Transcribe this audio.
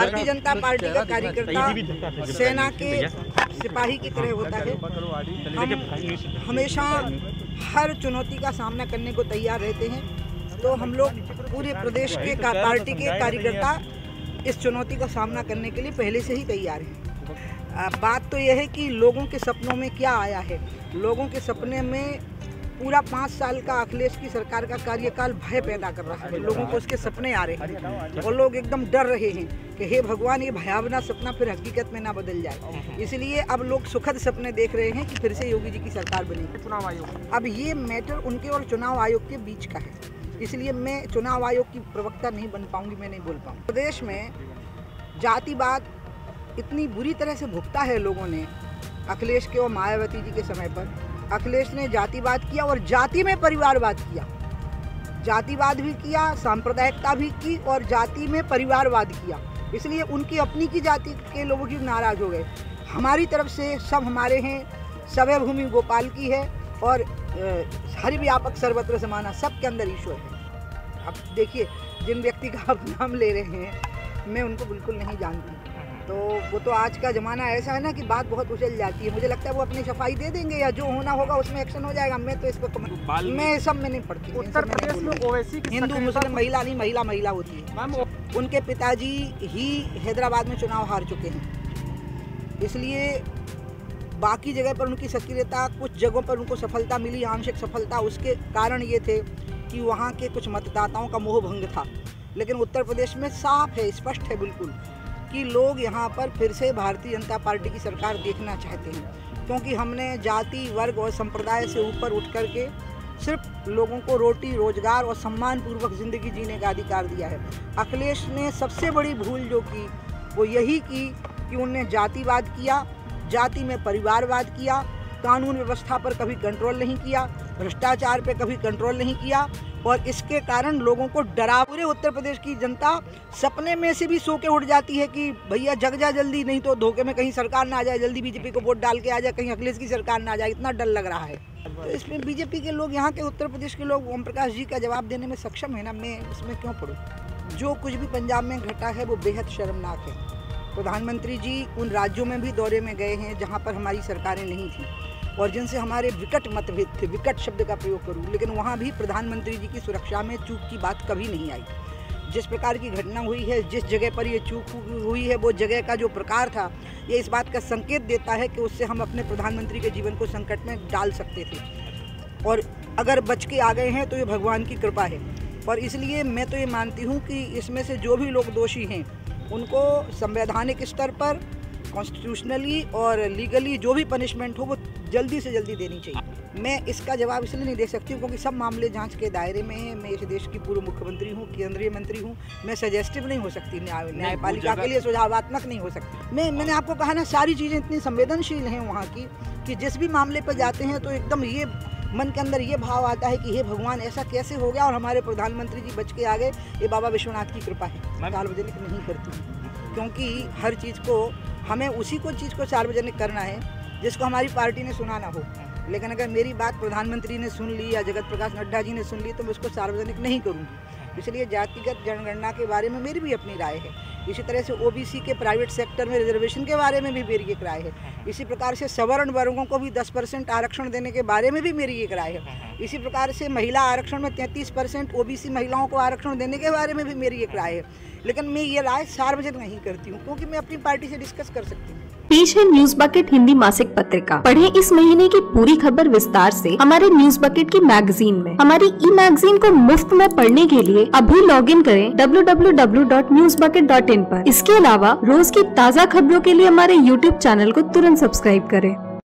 Bharatiya Janata party का कार्यकर्ता सेना के सिपाही की तरह होता है। हम हमेशा हर चुनौती का सामना करने को तैयार रहते हैं। तो हम लोग पूरे प्रदेश के पार्टी के कार्यकर्ता इस चुनौती का सामना करने के लिए पहले से ही तैयार हैं। बात तो यह है कि लोगों के सपनों में क्या आया है। लोगों के सपने में पूरा 5 साल का अखिलेश की सरकार का कार्यकाल भय पैदा कर रहा है। लोगों को उसके सपने आ रहे हैं और लोग एकदम डर रहे हैं कि हे भगवान, ये भयावना सपना फिर हकीकत में ना बदल जाए। इसलिए अब लोग सुखद सपने देख रहे हैं कि फिर से योगी जी की सरकार बनेगी। चुनाव आयोग, अब ये मैटर उनके और चुनाव आयोग के बीच का है, इसलिए मैं चुनाव आयोग की प्रवक्ता नहीं बन पाऊंगी, मैं नहीं बोल पाऊंगी। प्रदेश में जातिवाद इतनी बुरी तरह से भुगता है लोगों ने अखिलेश के और मायावती जी के समय पर। अखिलेश ने जातिवाद किया और जाति में परिवारवाद किया, जातिवाद भी किया, सांप्रदायिकता भी की और जाति में परिवारवाद किया। इसलिए उनकी अपनी की जाति के लोगों की नाराज हो गए। हमारी तरफ से सब हमारे हैं, सभय भूमि गोपाल की है और हरि व्यापक सर्वत्र समाना, सबके अंदर ईश्वर है। अब देखिए, जिन व्यक्ति का आप नाम ले रहे हैं मैं उनको बिल्कुल नहीं जानती, तो वो तो आज का ज़माना ऐसा है ना कि बात बहुत उछल जाती है। मुझे लगता है वो अपनी सफाई दे देंगे या जो होना होगा उसमें एक्शन हो जाएगा। मैं तो इस पर मैं सब में नहीं पढ़ती। उत्तर प्रदेश में ओवैसी की हिंदू मुस्लिम महिला नहीं, महिला महिला होती है। उनके पिताजी ही हैदराबाद में चुनाव हार चुके हैं, इसलिए बाकी जगह पर उनकी सक्रियता, कुछ जगहों पर उनको सफलता मिली, आंशिक सफलता। उसके कारण ये थे कि वहाँ के कुछ मतदाताओं का मोह भंग था। लेकिन उत्तर प्रदेश में साफ है, स्पष्ट है बिल्कुल कि लोग यहाँ पर फिर से भारतीय जनता पार्टी की सरकार देखना चाहते हैं, क्योंकि हमने जाति, वर्ग और संप्रदाय से ऊपर उठ कर के सिर्फ लोगों को रोटी, रोजगार और सम्मानपूर्वक ज़िंदगी जीने का अधिकार दिया है। अखिलेश ने सबसे बड़ी भूल जो की वो यही की कि उन्होंने जातिवाद किया, जाति में परिवारवाद किया, कानून व्यवस्था पर कभी कंट्रोल नहीं किया, भ्रष्टाचार पे कभी कंट्रोल नहीं किया और इसके कारण लोगों को डरा। पूरे उत्तर प्रदेश की जनता सपने में से भी सो के उठ जाती है कि भैया जग जा जल्दी, नहीं तो धोखे में कहीं सरकार ना आ जाए, जल्दी बीजेपी को वोट डाल के आ जाए, कहीं अखिलेश की सरकार ना आ जाए, इतना डर लग रहा है। तो इसमें बीजेपी के लोग, यहाँ के उत्तर प्रदेश के लोग ओम प्रकाश जी का जवाब देने में सक्षम है ना, मैं इसमें क्यों पढ़ूँ। जो कुछ भी पंजाब में घटा है वो बेहद शर्मनाक है। प्रधानमंत्री जी उन राज्यों में भी दौरे में गए हैं जहाँ पर हमारी सरकारें नहीं थी और जिनसे हमारे विकट मतभेद थे, विकट शब्द का प्रयोग करूं, लेकिन वहाँ भी प्रधानमंत्री जी की सुरक्षा में चूक की बात कभी नहीं आई। जिस प्रकार की घटना हुई है, जिस जगह पर ये चूक हुई है, वो जगह का जो प्रकार था, ये इस बात का संकेत देता है कि उससे हम अपने प्रधानमंत्री के जीवन को संकट में डाल सकते थे और अगर बच के आ गए हैं तो ये भगवान की कृपा है। और इसलिए मैं तो ये मानती हूँ कि इसमें से जो भी लोग दोषी हैं उनको संवैधानिक स्तर पर, कॉन्स्टिट्यूशनली और लीगली जो भी पनिशमेंट हो वो जल्दी से जल्दी देनी चाहिए। मैं इसका जवाब इसलिए नहीं दे सकती हूँ क्योंकि सब मामले जांच के दायरे में हैं। मैं इस देश की पूर्व मुख्यमंत्री हूँ, केंद्रीय मंत्री हूँ। मैं सजेस्टिव नहीं हो सकती, न्यायपालिका के लिए सुझावात्मक नहीं हो सकती। मैंने आपको कहा ना, सारी चीज़ें इतनी संवेदनशील हैं वहाँ की कि जिस भी मामले पर जाते हैं तो एकदम ये मन के अंदर ये भाव आता है कि हे भगवान, ऐसा कैसे हो गया और हमारे प्रधानमंत्री जी बच के आ गए। ये बाबा विश्वनाथ की कृपा है। सार्वजनिक नहीं करती क्योंकि हर चीज़ को हमें उसी को चीज़ को सार्वजनिक करना है जिसको हमारी पार्टी ने सुना ना हो। लेकिन अगर मेरी बात प्रधानमंत्री ने सुन ली या जगत प्रकाश नड्डा जी ने सुन ली तो मैं उसको सार्वजनिक नहीं करूँगी। इसलिए जातिगत जनगणना के बारे में मेरी भी अपनी राय है। इसी तरह से ओबीसी के प्राइवेट सेक्टर में रिजर्वेशन के बारे में भी मेरी एक राय है। इसी प्रकार से सवर्ण वर्गों को भी 10% आरक्षण देने के बारे में भी मेरी एक राय है। इसी प्रकार से महिला आरक्षण में 33% ओबीसी महिलाओं को आरक्षण देने के बारे में भी मेरी एक राय है। लेकिन मैं ये राय सार्वजनिक नहीं करती हूँ क्योंकि मैं अपनी पार्टी से डिस्कस कर सकती हूँ। पेश है न्यूज बकेट हिंदी मासिक पत्रिका। पढ़ें इस महीने की पूरी खबर विस्तार से हमारे न्यूज बकेट की मैगजीन में। हमारी ई मैगजीन को मुफ्त में पढ़ने के लिए अभी लॉगिन करें www.newsbucket.in पर। इसके अलावा रोज की ताज़ा खबरों के लिए हमारे YouTube चैनल को तुरंत सब्सक्राइब करें।